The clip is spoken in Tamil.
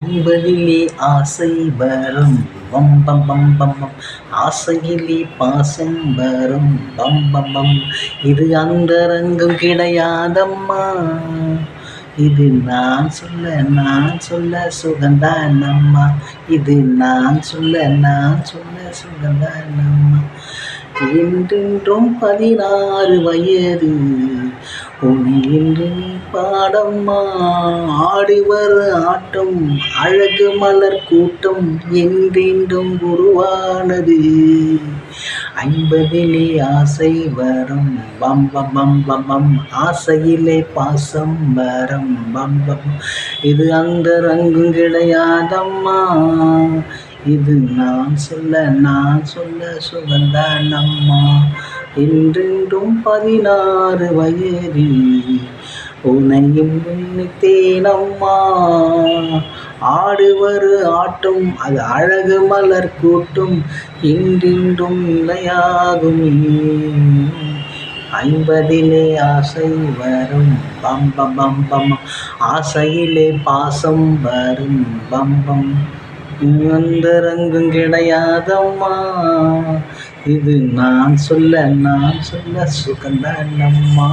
என்பதிலே ஆசை வரும் பம் பம் பம் பம் பம். ஆசையிலே பாசம் வரும் பம் பம் பம். இது அந்தரங்கம் கிடையாதம்மா, இது நான் சொல்ல சுகந்தான் அம்மா, இது நான் சொல்ல சுகந்தான் அம்மா. என்றென்றும் 16 வயது ஒளி என்று நீ பாடம்மா, ஆடி வரு ஆட்டம் அழகு மலர் கூட்டம் என்றென்றும் உருவானது. 50லே ஆசை வரும் பம் பம் பம் பம் பம். ஆசையிலே பாசம் வரும் பம் பம். இது அந்த ரங்கும் கிடையாதம்மா, இது நான் சொல்ல சுகந்தான் அம்மா. என்றென்றும் 16 வயதில் உன்னையும் நினைத்தேனம்மா, ஆடு வரு ஆட்டம் அது அழகு மலர் கூட்டும் என்றென்றும் நிலையாகுமே. 50லே ஆசை வரும் பம் பம் பம் பம். ஆசையிலே பாசம் வரும் பம் பம். அந்த ரங்கும் கிடையாதம்மா, இது நான் சொல்ல சுகந்தான் அம்மா.